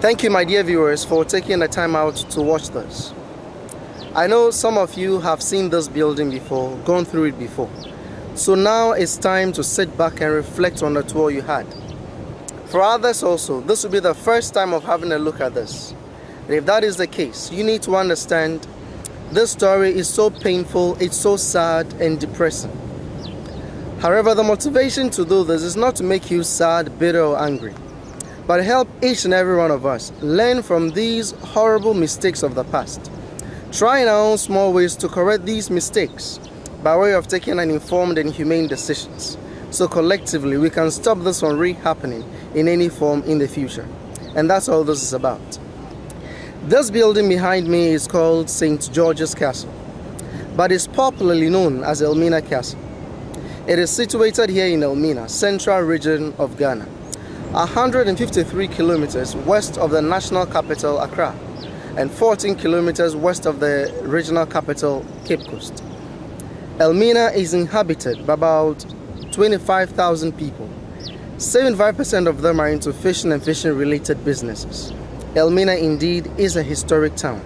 Thank you, my dear viewers, for taking the time out to watch this. I know some of you have seen this building before, gone through it before. So now it's time to sit back and reflect on the tour you had. For others also, this will be the first time of having a look at this. And if that is the case, you need to understand this story is so painful, it's so sad and depressing. However, the motivation to do this is not to make you sad, bitter or angry, but help each and every one of us learn from these horrible mistakes of the past. Try in our own small ways to correct these mistakes by way of taking an informed and humane decisions. So collectively we can stop this from re-happening in any form in the future. And that's all this is about. This building behind me is called St. George's Castle, but is popularly known as Elmina Castle. It is situated here in Elmina, central region of Ghana, 153 kilometers west of the national capital Accra and 14 kilometers west of the regional capital Cape Coast. Elmina is inhabited by about 25,000 people. 75% of them are into fishing and fishing related businesses. Elmina indeed is a historic town,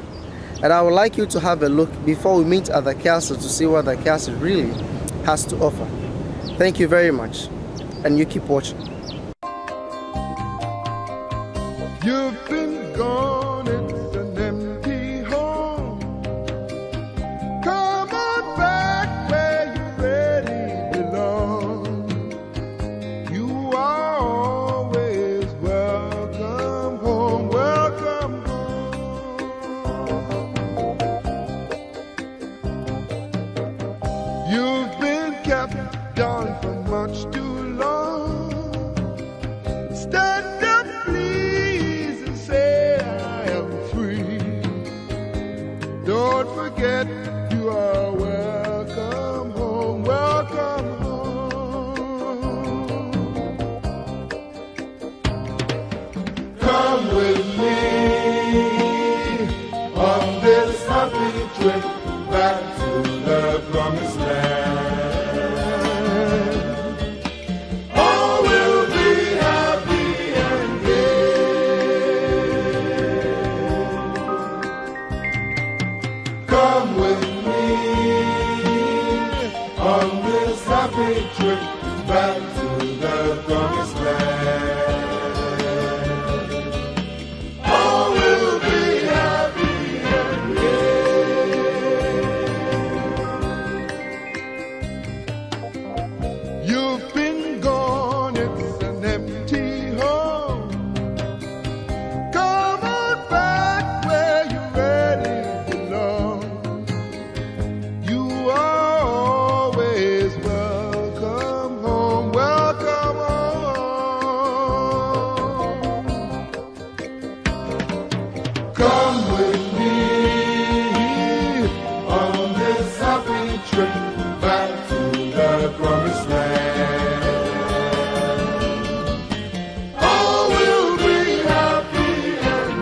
and I would like you to have a look before we meet at the castle to see what the castle really has to offer. Thank you very much, and you keep watching. You've been gone, it's an empty home. Come on back where you really belong. You are always welcome home, welcome home. You've been kept down for much too long. Stand up, please, and say I am free. Don't forget you are welcome home, welcome home. Come with me on this happy trip back to the promised land. All will be happy and gay. Come with me on this happy trip back to the promised land. All will be happy and gay. You've been gone, it's an empty home. Come on back where you really belong. You are always welcome home, welcome home. Come with me on this happy trip back to the promised land. All will be happy and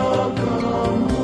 welcome home.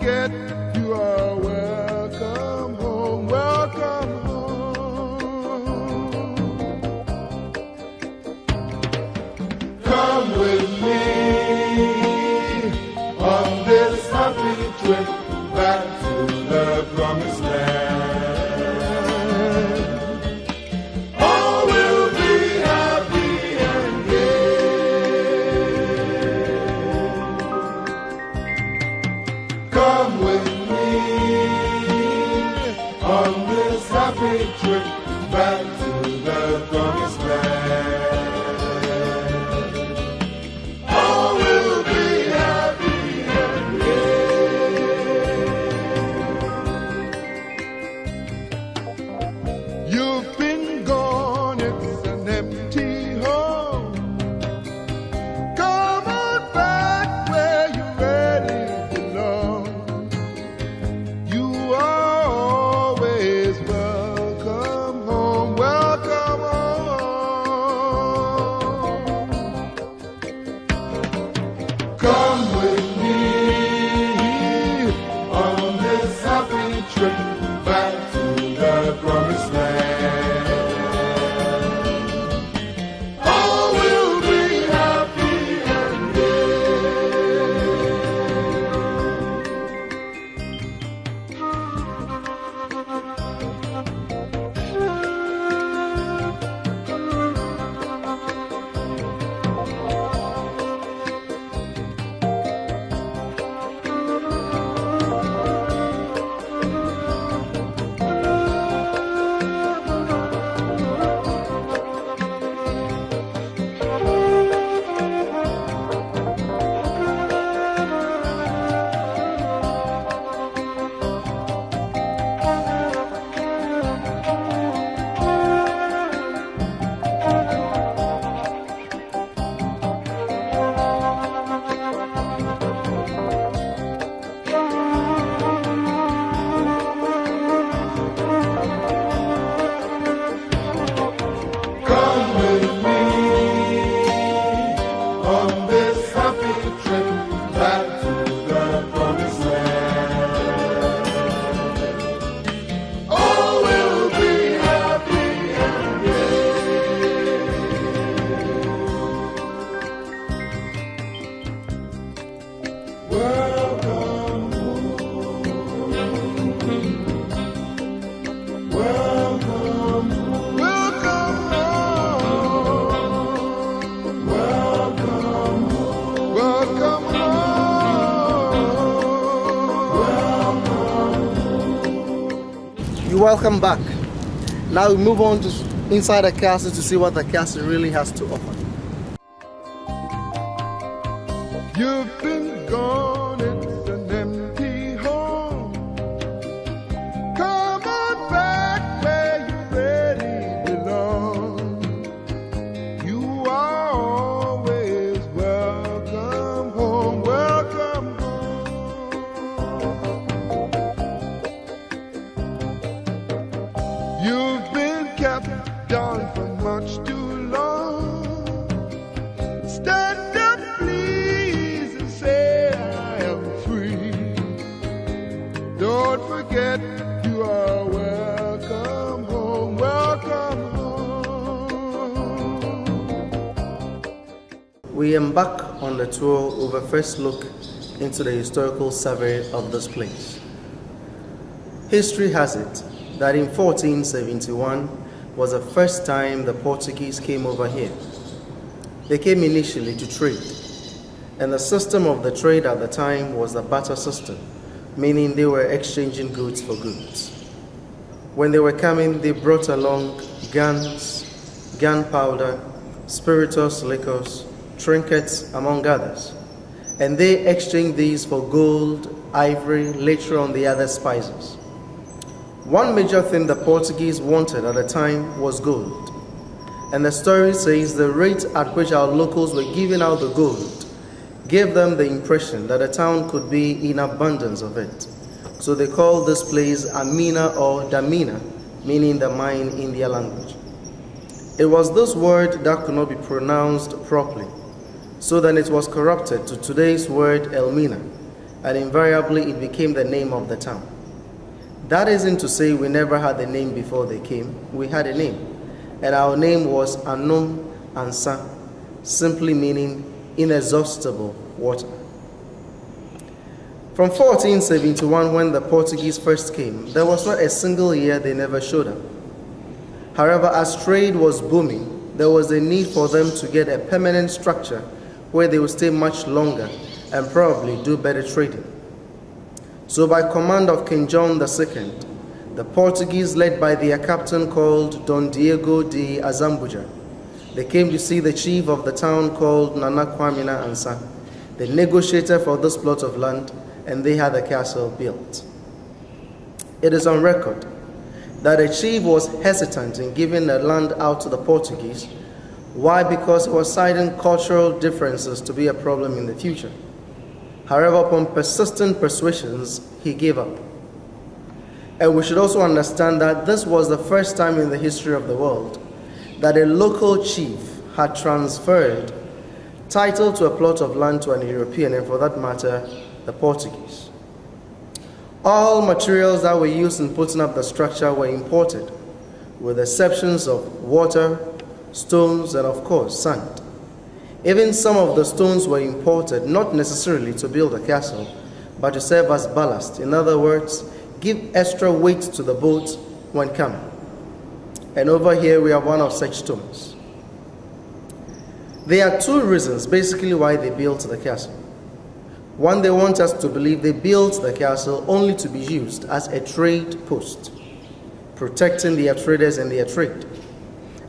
forget you are welcome home, welcome home. Come with me on this happy trip back to the promised land. All will be happy and gay. Come with me on this happy trip back to the promised land. All will be happy and gay. You've been gone, it's an empty home. Come on back where you really belong. You are always welcome home, welcome home. Come with me on this happy trip back to the promised land. All will be happy and come with me on this happy trip back to the promised land. All will be happy and gay. Welcome home. Welcome home. Welcome home. Welcome home. Welcome home. You're welcome back. Now we move on to inside the castle to see what the castle really has to offer. You've been gone, it's an empty home. Come on back where you really belong. You are always welcome home, welcome home. You've been kept down for much too long. Stand up, please, and say I am free. Don't forget you are welcome home, welcome home. We embark on the tour with a first look into the historical survey of this place. History has it that in 1471 was the first time the Portuguese came over here. They came initially to trade, and the system of the trade at the time was the barter system, meaning they were exchanging goods for goods. When they were coming, they brought along guns, gunpowder, spirituous liquors, trinkets, among others, and they exchanged these for gold, ivory, later on the other spices. One major thing the Portuguese wanted at the time was gold. And the story says the rate at which our locals were giving out the gold gave them the impression that the town could be in abundance of it. So they called this place Amina or Damina, meaning the mine in their language. It was this word that could not be pronounced properly, so then it was corrupted to today's word Elmina, and invariably it became the name of the town. That isn't to say we never had a name before they came. We had a name, and our name was Anum Ansa, simply meaning inexhaustible water. From 1471, when the Portuguese first came, there was not a single year they never showed up. However, as trade was booming, there was a need for them to get a permanent structure where they would stay much longer and probably do better trading. So by command of King John II, the Portuguese, led by their captain called Don Diego de Azambuja, they came to see the chief of the town called Nana Kwamina Ansa, the negotiator for this plot of land, and they had the castle built. It is on record that the chief was hesitant in giving the land out to the Portuguese. Why? Because he was citing cultural differences to be a problem in the future. However, upon persistent persuasions, he gave up. And we should also understand that this was the first time in the history of the world that a local chief had transferred title to a plot of land to an European, and for that matter, the Portuguese. All materials that were used in putting up the structure were imported, with exceptions of water, stones, and of course, sand. Even some of the stones were imported, not necessarily to build a castle, but to serve as ballast. In other words, give extra weight to the boat when coming. And over here we have one of such stones. There are two reasons basically why they built the castle. One, they want us to believe they built the castle only to be used as a trade post, protecting their traders and their trade.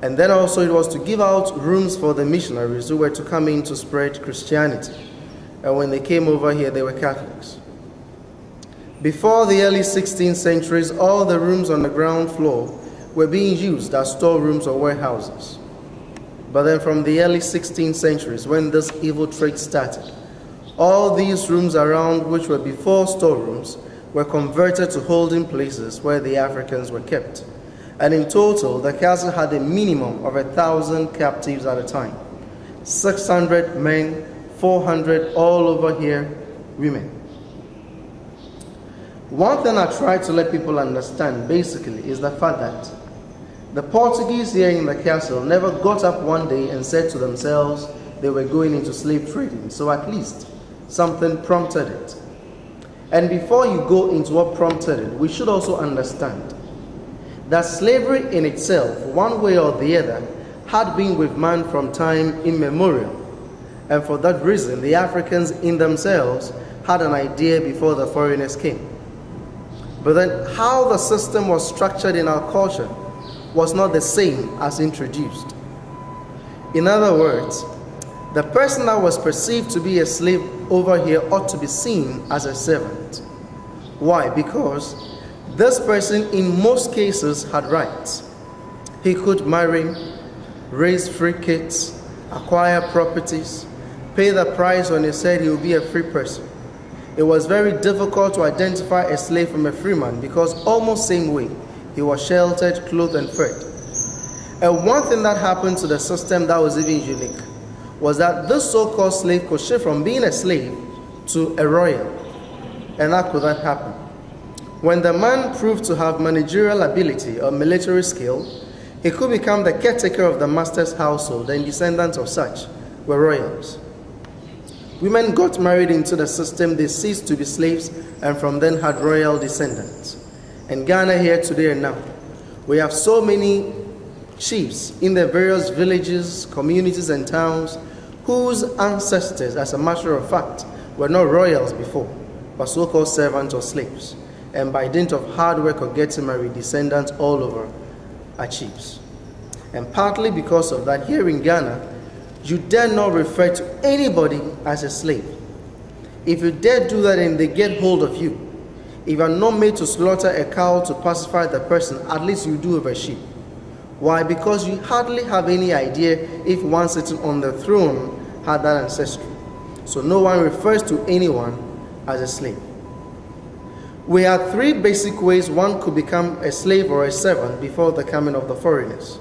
And then also it was to give out rooms for the missionaries who were to come in to spread Christianity. And when they came over here, they were Catholics. Before the early 16th centuries, all the rooms on the ground floor were being used as storerooms or warehouses. But then from the early 16th centuries, when this evil trade started, all these rooms around, which were before storerooms, were converted to holding places where the Africans were kept. And in total, the castle had a minimum of 1,000 captives at a time. 600 men, 400 all over here, women. One thing I try to let people understand basically is the fact that the Portuguese here in the castle never got up one day and said to themselves they were going into slave trading. So at least something prompted it. And before you go into what prompted it, we should also understand that slavery in itself, one way or the other, had been with man from time immemorial. And for that reason, the Africans in themselves had an idea before the foreigners came. But then how the system was structured in our culture was not the same as introduced. In other words, the person that was perceived to be a slave over here ought to be seen as a servant. Why? Because this person in most cases had rights. He could marry, raise free kids, acquire properties, pay the price when he said he would be a free person. It was very difficult to identify a slave from a free man because almost same way he was sheltered, clothed, and fed. And one thing that happened to the system that was even unique was that this so-called slave could shift from being a slave to a royal. And how could that happen? When the man proved to have managerial ability or military skill, he could become the caretaker of the master's household, and descendants of such were royals. Women got married into the system, they ceased to be slaves, and from then had royal descendants. In Ghana here today and now, we have so many chiefs in the various villages, communities, and towns whose ancestors, as a matter of fact, were not royals before, but so-called servants or slaves. And by dint of hard work or getting married, descendants all over are chiefs. And partly because of that, here in Ghana, you dare not refer to anybody as a slave. If you dare do that and they get hold of you, if you are not made to slaughter a cow to pacify the person, at least you do with a sheep. Why? Because you hardly have any idea if one sitting on the throne had that ancestry. So no one refers to anyone as a slave. We have three basic ways one could become a slave or a servant before the coming of the foreigners.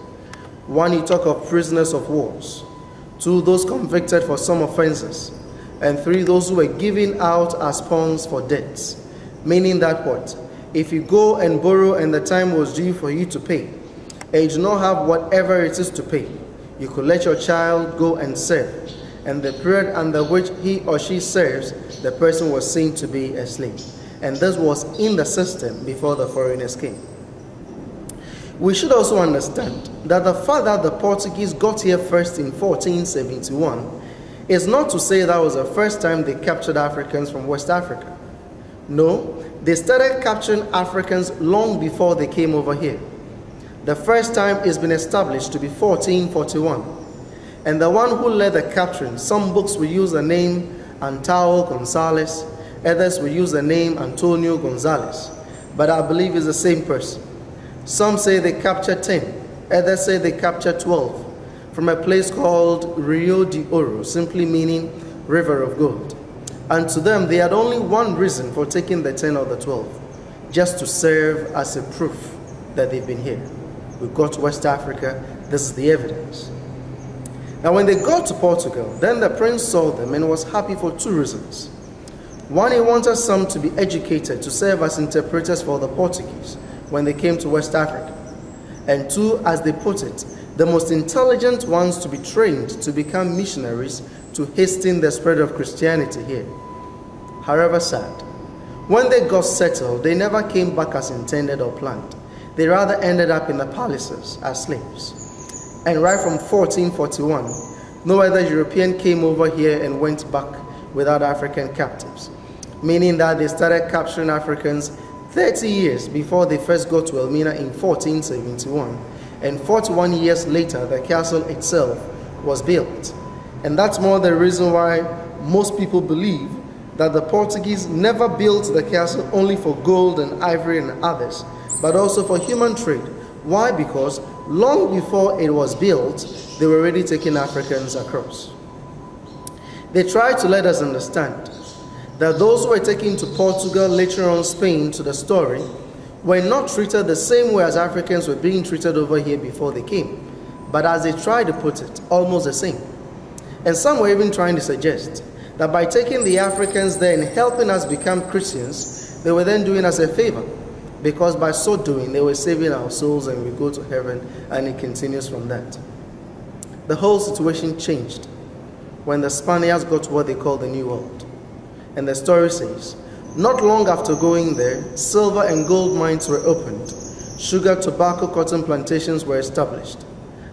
One, you talk of prisoners of wars. Two, those convicted for some offenses. And 3, those who were given out as pawns for debts. Meaning that what? If you go and borrow and the time was due for you to pay, and you do not have whatever it is to pay, you could let your child go and serve. And the period under which he or she serves, the person was seen to be a slave. And this was in the system before the foreigners came. We should also understand that the fact that the Portuguese got here first in 1471 is not to say that was the first time they captured Africans from West Africa. No, they started capturing Africans long before they came over here. The first time is been established to be 1441. And the one who led the capturing, some books will use the name Antão Gonzalez, others will use the name Antonio Gonzalez, but I believe it's the same person. Some say they captured 10, others say they captured 12, from a place called Rio de Ouro, simply meaning river of gold. And to them, they had only one reason for taking the 10 or the 12, just to serve as a proof that they've been here. We got to West Africa, this is the evidence. Now when they got to Portugal, then the prince saw them and was happy for 2 reasons. One, he wanted some to be educated to serve as interpreters for the Portuguese when they came to West Africa. And 2, as they put it, the most intelligent ones to be trained to become missionaries to hasten the spread of Christianity here. However sad, when they got settled, they never came back as intended or planned. They rather ended up in the palaces as slaves. And right from 1441, no other European came over here and went back without African captives, meaning that they started capturing Africans 30 years before they first got to Elmina in 1471, and 41 years later the castle itself was built. And that's more the reason why most people believe that the Portuguese never built the castle only for gold and ivory and others, but also for human trade. Why? Because long before it was built, they were already taking Africans across. They tried to let us understand that those who were taken to Portugal, later on Spain, to the story, were not treated the same way as Africans were being treated over here before they came, but as they tried to put it, almost the same. And some were even trying to suggest that by taking the Africans there and helping us become Christians, they were then doing us a favor, because by so doing, they were saving our souls and we go to heaven, and it continues from that. The whole situation changed when the Spaniards got to what they call the New World. And the story says, not long after going there, silver and gold mines were opened, sugar, tobacco, cotton plantations were established.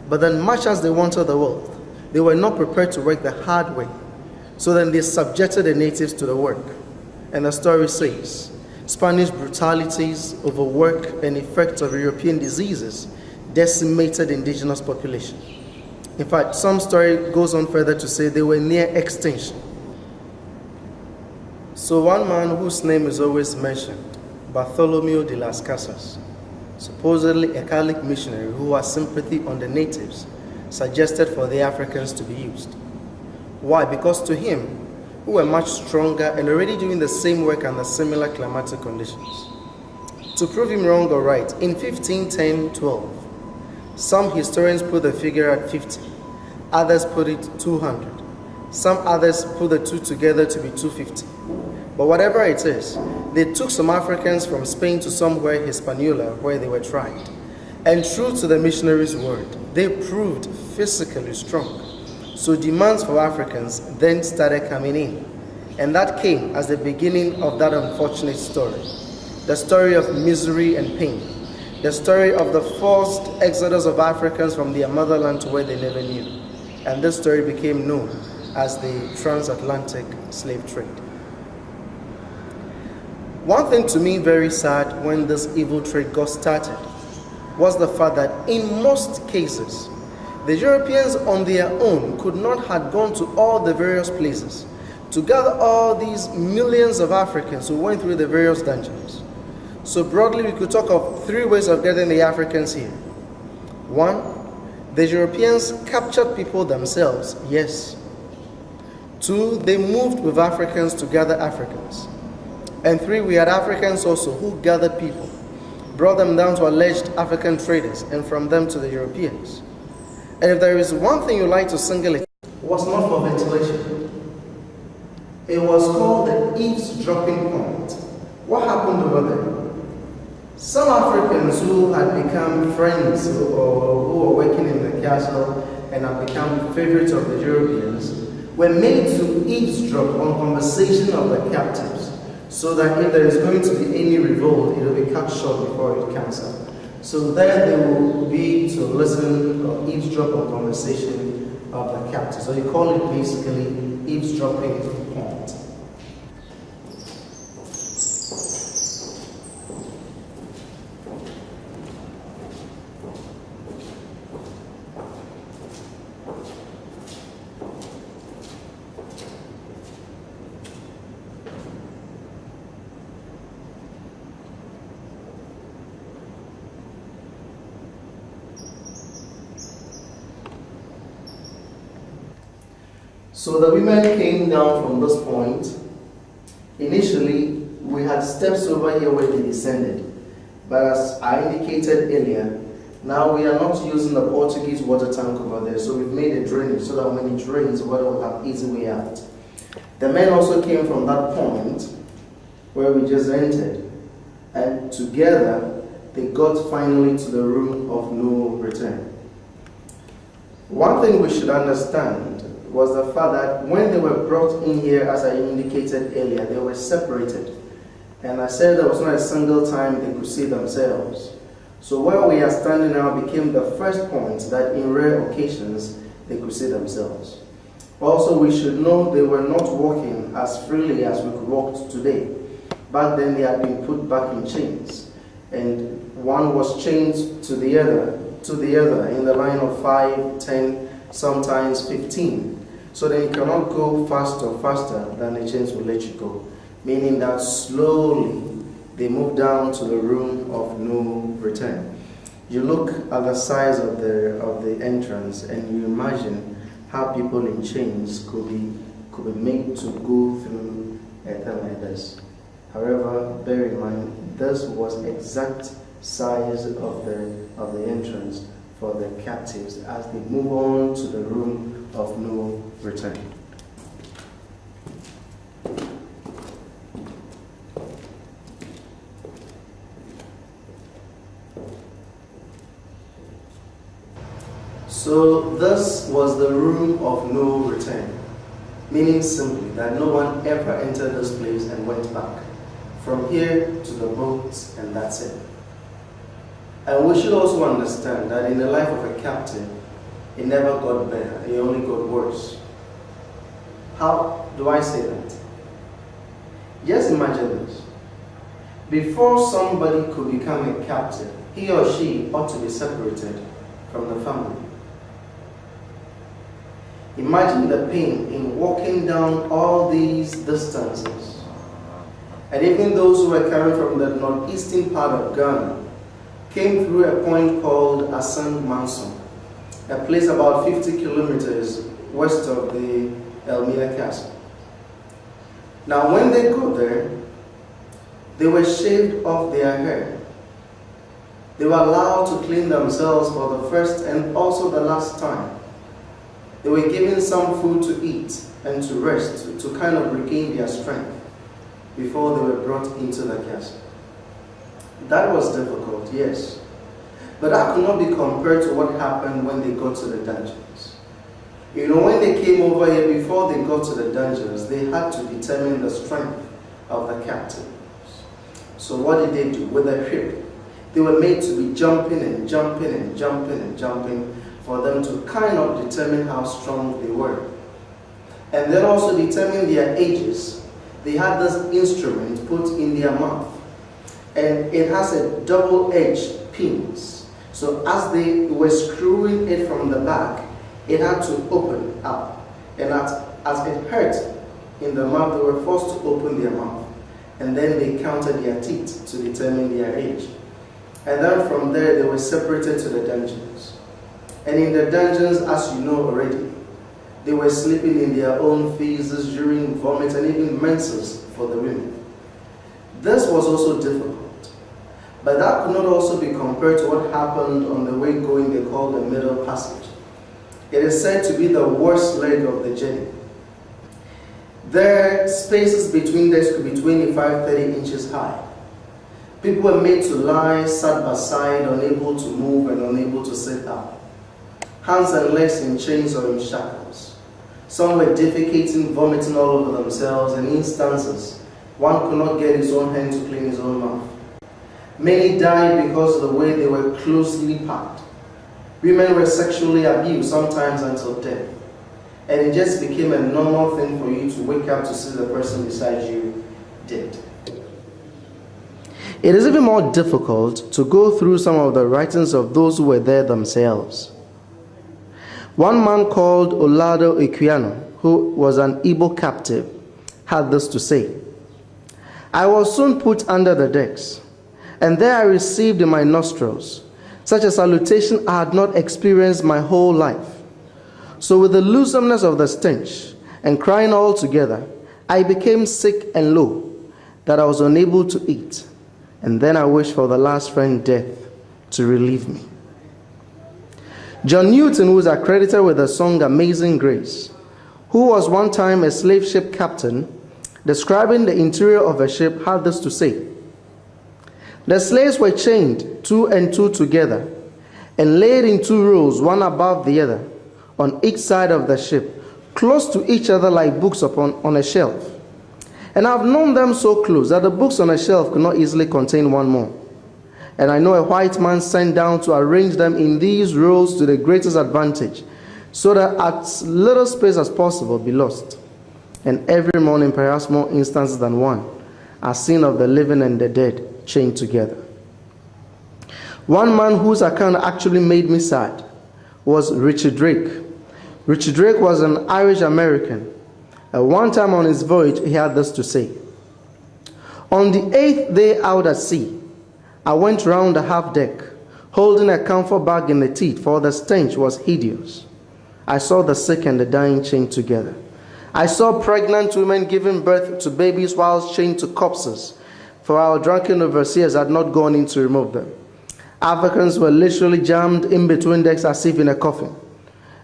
But then, much as they wanted the wealth, they were not prepared to work the hard way. So then they subjected the natives to the work. And the story says, Spanish brutalities, overwork, and effects of European diseases decimated indigenous population. In fact, some story goes on further to say they were near extinction. So one man whose name is always mentioned, Bartholomew de las Casas, supposedly a Catholic missionary who had sympathy on the natives, suggested for the Africans to be used. Why? Because to him, who were much stronger and already doing the same work under similar climatic conditions. To prove him wrong or right, in 1510-12, some historians put the figure at 50, others put it 200. Some others put the two together to be 250. But whatever it is, they took some Africans from Spain to somewhere Hispaniola where they were tried. And true to the missionaries' word, they proved physically strong. So demands for Africans then started coming in. And that came as the beginning of that unfortunate story. The story of misery and pain. The story of the forced exodus of Africans from their motherland to where they never knew. And this story became known as the transatlantic slave trade. One thing to me very sad when this evil trade got started was the fact that in most cases, the Europeans on their own could not have gone to all the various places to gather all these millions of Africans who went through the various dungeons. So broadly, we could talk of 3 ways of getting the Africans here. 1, the Europeans captured people themselves, yes. 2, they moved with Africans to gather Africans. And 3, we had Africans also who gathered people, brought them down to alleged African traders, and from them to the Europeans. And if there is one thing you like to single it, was not for ventilation. It was called the eavesdropping point. What happened over there? Some Africans who had become friends or who were working in the castle and had become favorites of the Europeans were made to eavesdrop on conversation of the captives, so that if there is going to be any revolt, it will be cut short before it comes up. So there they will be to listen or eavesdrop on conversation of the captives. So you call it basically eavesdropping point. So the women came down from this point. Initially, we had steps over here where they descended. But as I indicated earlier, now we are not using the Portuguese water tank over there, so we've made a drainage so that when it rains, water will have easy way out. The men also came from that point where we just entered, and together they got finally to the room of no return. One thing we should understand was the fact that when they were brought in here, as I indicated earlier, they were separated. And I said there was not a single time they could see themselves. So where we are standing now became the first point that in rare occasions they could see themselves. Also, we should know they were not walking as freely as we could walk today. Back then they had been put back in chains, and one was chained to the other in the line of 5, 10, sometimes 15. So then you cannot go faster than the chains will let you go. Meaning that slowly they move down to the room of no return. You look at the size of the entrance and you imagine how people in chains could be made to go through a thing like this. However, bear in mind, this was exact size of the entrance for the captives as they move on to the room of no return. So this was the room of no return, meaning simply that no one ever entered this place and went back. From here to the boats, and that's it. And we should also understand that in the life of a captive, it never got better, it only got worse. How do I say that? Just imagine this. Before somebody could become a captive, he or she ought to be separated from the family. Imagine the pain in walking down all these distances. And even those who were coming from the northeastern part of Ghana came through a point called Asang Manson, a place about 50 kilometers west of the Elmina Castle. Now when they got there, they were shaved off their hair. They were allowed to clean themselves for the first and also the last time. They were given some food to eat and to rest, to kind of regain their strength before they were brought into the castle. That was difficult, yes. But that could not be compared to what happened when they got to the dungeons. You know, when they came over here, before they got to the dungeons, they had to determine the strength of the captives. So what did they do? With a whip, they were made to be jumping and jumping and jumping and jumping for them to kind of determine how strong they were. And then also determine their ages. They had this instrument put in their mouth, and it has a double-edged pins. So as they were screwing it from the back, it had to open up. And as it hurt in the mouth, they were forced to open their mouth. And then they counted their teeth to determine their age. And then from there, they were separated to the dungeons. And in the dungeons, as you know already, they were sleeping in their own feces, urine, vomit, and even menses for the women. This was also difficult. But that could not also be compared to what happened on the way going they call the Middle Passage. It is said to be the worst leg of the journey. Their spaces between decks could be 25-30 inches high. People were made to lie side by side, unable to move and unable to sit down. Hands and legs in chains or in shackles. Some were defecating, vomiting all over themselves. In instances, one could not get his own hand to clean his own mouth. Many died because of the way they were closely packed. Women were sexually abused, sometimes until death. And it just became a normal thing for you to wake up to see the person beside you dead. It is even more difficult to go through some of the writings of those who were there themselves. One man called Olado Equiano, who was an Igbo captive, had this to say: "I was soon put under the decks, and there I received in my nostrils such a salutation I had not experienced my whole life. So with the loathsomeness of the stench and crying all together, I became sick and low, that I was unable to eat. And then I wished for the last friend, death, to relieve me." John Newton, who is accredited with the song Amazing Grace, who was one time a slave ship captain, describing the interior of a ship, had this to say: "The slaves were chained 2 and 2 together and laid in 2 rows, one above the other, on each side of the ship, close to each other like books on a shelf. And I've known them so close that the books on a shelf could not easily contain one more. And I know a white man sent down to arrange them in these rows to the greatest advantage, so that as little space as possible be lost. And every morning, perhaps more instances than one, are seen of the living and the dead chained together." One man whose account actually made me sad was Richard Drake. Richard Drake was an Irish American. At one time on his voyage, he had this to say: "On the 8th day out at sea, I went round the half deck, holding a camphor bag in the teeth, for the stench was hideous. I saw the sick and the dying chained together. I saw pregnant women giving birth to babies whilst chained to corpses, for our drunken overseers had not gone in to remove them. Africans were literally jammed in between decks as if in a coffin,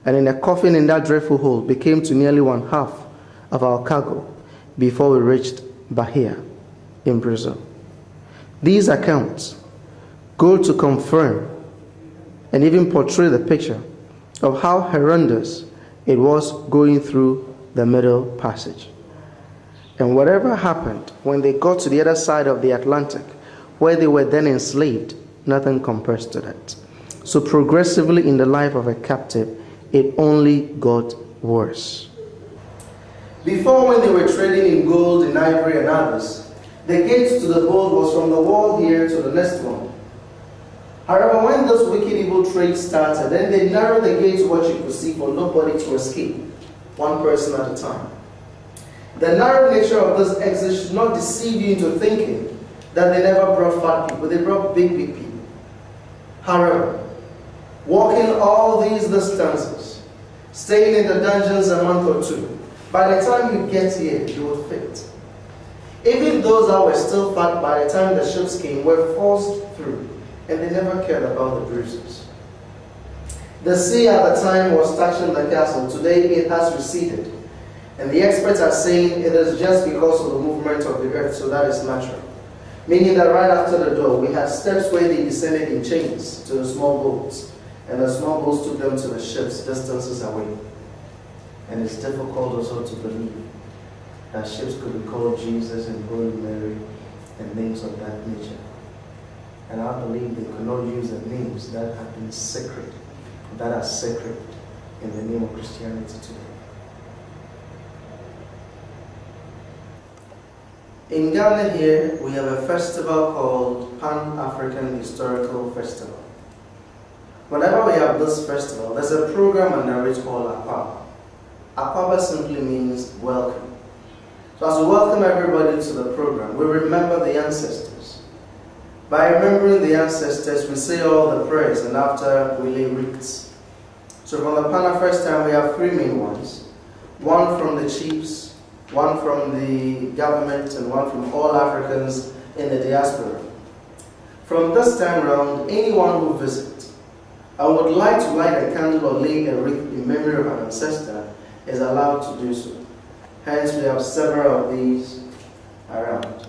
and in a coffin in that dreadful hole became to nearly 1/2 of our cargo before we reached Bahia in Brazil." These accounts go to confirm and even portray the picture of how horrendous it was going through the Middle Passage. And whatever happened when they got to the other side of the Atlantic, where they were then enslaved, nothing compares to that. So progressively in the life of a captive, it only got worse. Before, when they were trading in gold, in ivory and others, the gates to the boat was from the wall here to the next one. However, when this wicked evil trade started, then they narrowed the gate to what you could see for nobody to escape, one person at a time. The narrow nature of this exit should not deceive you into thinking that they never brought fat people, they brought big people. However, walking all these distances, staying in the dungeons a month or 2, by the time you get here, you will fit. Even those that were still fat by the time the ships came were forced through, and they never cared about the bruises. The sea at the time was touching the castle. Today it has receded, and the experts are saying it is just because of the movement of the earth, so that is natural. Meaning that right after the door, we had steps where they descended in chains to the small boats, and the small boats took them to the ships distances away. And it's difficult also to believe that ships could be called Jesus and Holy Mary and names of that nature. And I believe they could not use the names that have been sacred, that are sacred in the name of Christianity today. In Ghana here, we have a festival called Pan-African Historical Festival. Whenever we have this festival, there's a program under it called Akwaaba. Akwaaba simply means welcome. So as we welcome everybody to the program, we remember the ancestors. By remembering the ancestors, we say all the prayers, and after we lay wreaths. So from the Pana first time, we have 3 main ones. One from the chiefs, one from the government, and one from all Africans in the diaspora. From this time round, anyone who visits and would like to light a candle or lay a wreath in memory of an ancestor is allowed to do so. Hence, we have several of these around.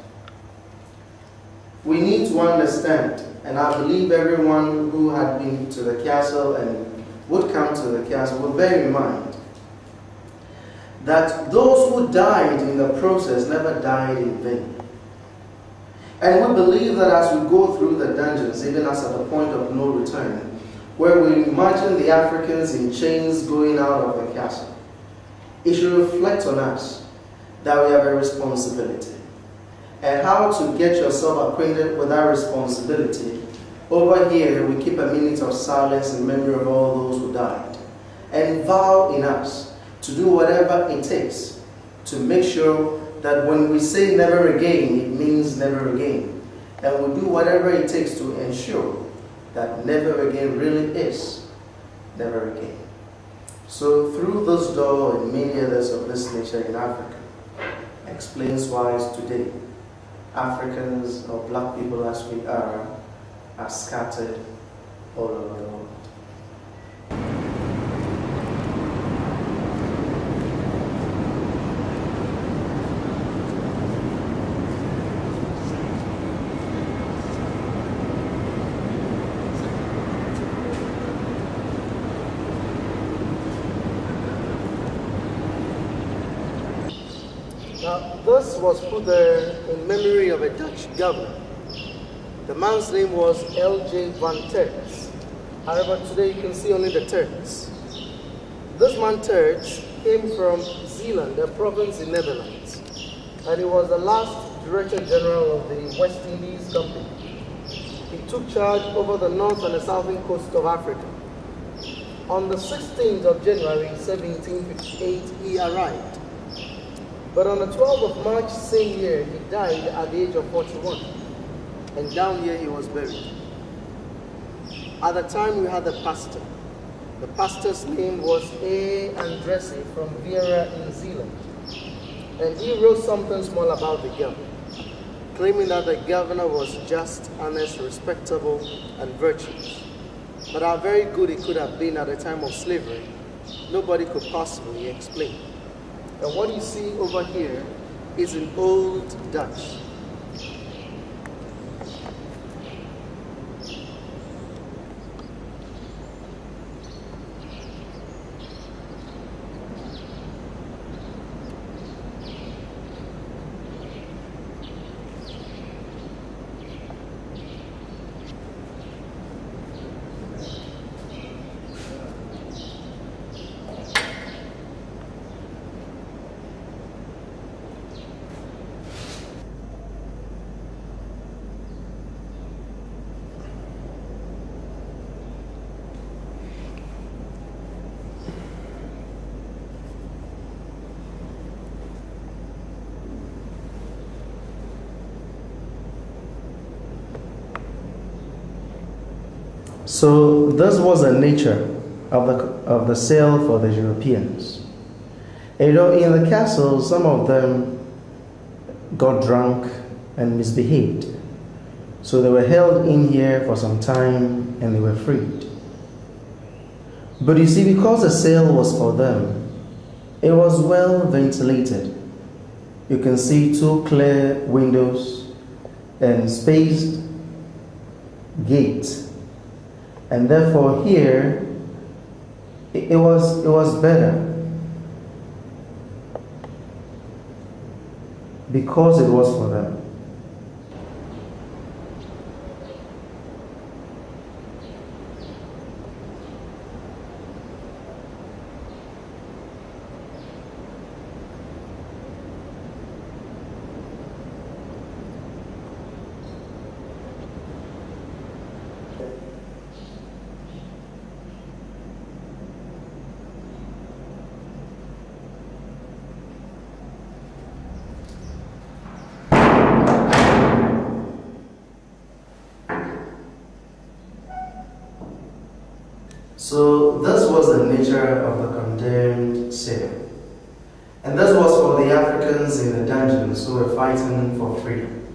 We need to understand, and I believe everyone who had been to the castle and would come to the castle will bear in mind that those who died in the process never died in vain. And we believe that as we go through the dungeons, even as at the point of no return, where we imagine the Africans in chains going out of the castle, it should reflect on us that we have a responsibility. And how to get yourself acquainted with that responsibility. Over here, we keep a minute of silence in memory of all those who died, and vow in us to do whatever it takes to make sure that when we say never again, it means never again. And we do whatever it takes to ensure that never again really is never again. So through this door and many others of this nature in Africa, explains why today Africans or black people as we are scattered all over the world. Now, this was put there in memory of a Dutch governor. The man's name was L.J. van Terts. However, today you can see only the Terts. This man Terts came from Zeeland, a province in Netherlands, and he was the last Director General of the West Indies Company. He took charge over the north and the southern coast of Africa. On the 16th of January 1758, he arrived. But on the 12th of March same year, he died at the age of 41. And down here he was buried. At the time we had a pastor. The pastor's name was A. Andresi from Vera in Zeeland. And he wrote something small about the governor, claiming that the governor was just, honest, respectable, and virtuous. But how very good it could have been at the time of slavery, nobody could possibly explain. And what you see over here is in Old Dutch. So this was the nature of the sale for the Europeans. You know, in the castle, some of them got drunk and misbehaved. So they were held in here for some time and they were freed. But you see, because the sale was for them, it was well ventilated. You can see two clear windows and spaced gates. And therefore here, it was better because it was for them. So this was the nature of the condemned sale. And this was for the Africans in the dungeons who were fighting for freedom.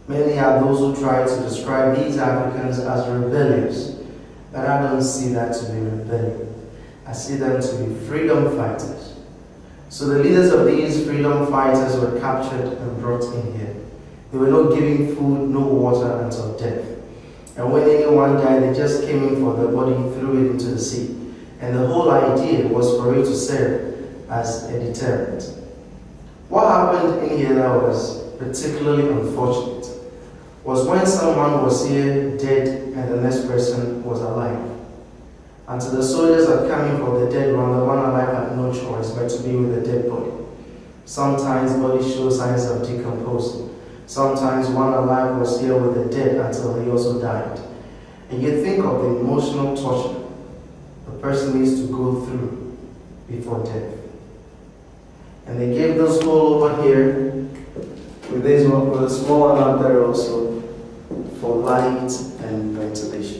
Many are those who try to describe these Africans as rebellious, but I don't see that to be rebellion. I see them to be freedom fighters. So the leaders of these freedom fighters were captured and brought in here. They were not given food, no water until death. And when anyone died, they just came in for the body, threw it into the sea. And the whole idea was for it to serve as a deterrent. What happened in here that was particularly unfortunate was when someone was here dead and the next person was alive. Until the soldiers had come in for the dead one, the one alive had no choice but to be with the dead body. Sometimes bodies show signs of decomposing. Sometimes one alive was here with the dead until he also died. And you think of the emotional torture the person needs to go through before death. And they gave this hole over here with this one, with a small lamp there also for light and ventilation.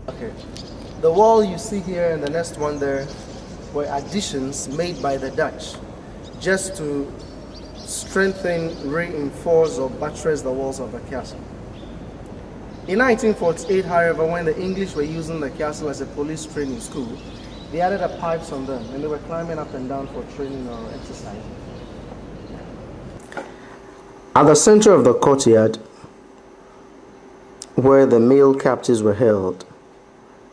Okay. The wall you see here and the next one there were additions made by the Dutch just to strengthen, reinforce or buttress the walls of the castle. In 1948, however, when the English were using the castle as a police training school, they added pipes on them and they were climbing up and down for training or exercise. At the center of the courtyard, where the male captives were held,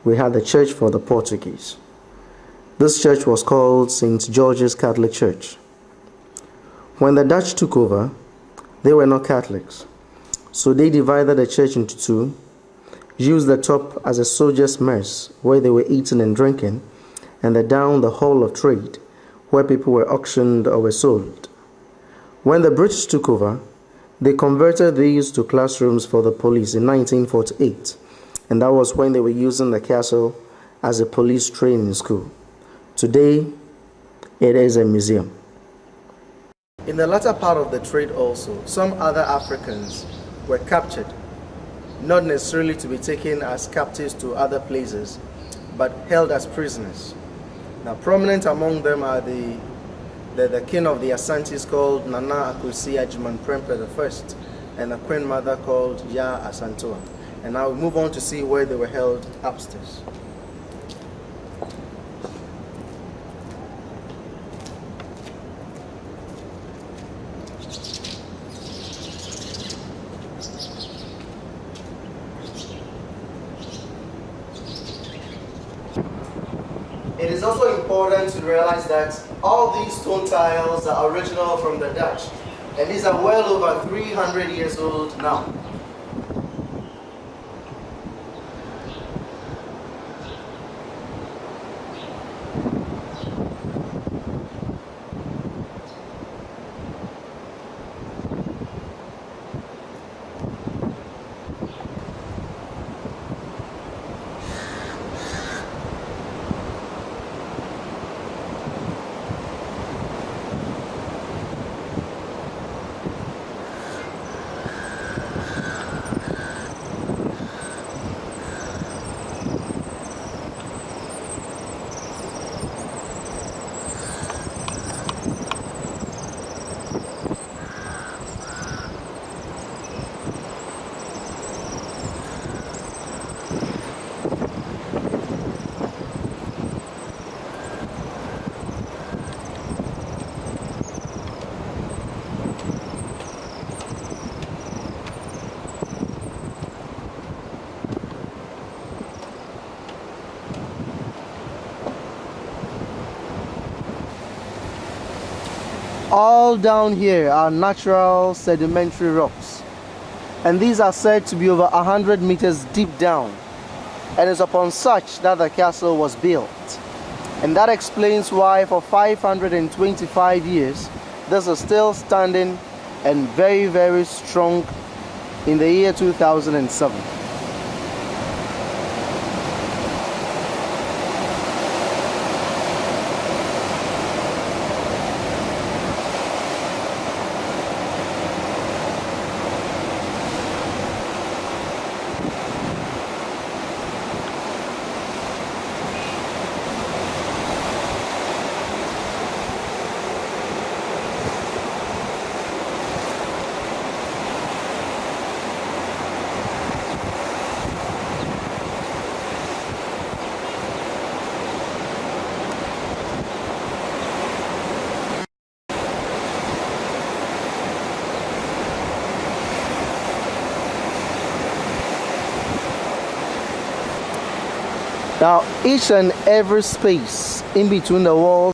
we had the church for the Portuguese. This church was called St. George's Catholic Church. When the Dutch took over, they were not Catholics, so they divided the church into two, used the top as a soldiers' mess where they were eating and drinking, and the down the hall of trade where people were auctioned or were sold. When the British took over, they converted these to classrooms for the police in 1948, and that was when they were using the castle as a police training school. Today, it is a museum. In the latter part of the trade also, some other Africans were captured, not necessarily to be taken as captives to other places, but held as prisoners. Now, prominent among them are the king of the Asantes called Nana Akosua Agyeman Prempeh I, and a queen mother called Ya Asantewa. And now we move on to see where they were held upstairs. It is also important to realize that all these stone tiles are original from the Dutch, and these are well over 300 years old now. All down here are natural sedimentary rocks, and these are said to be over 100 meters deep down, and it's upon such that the castle was built. And that explains why for 525 years this is still standing and very, very strong in the year 2007. Now, each and every space in between the walls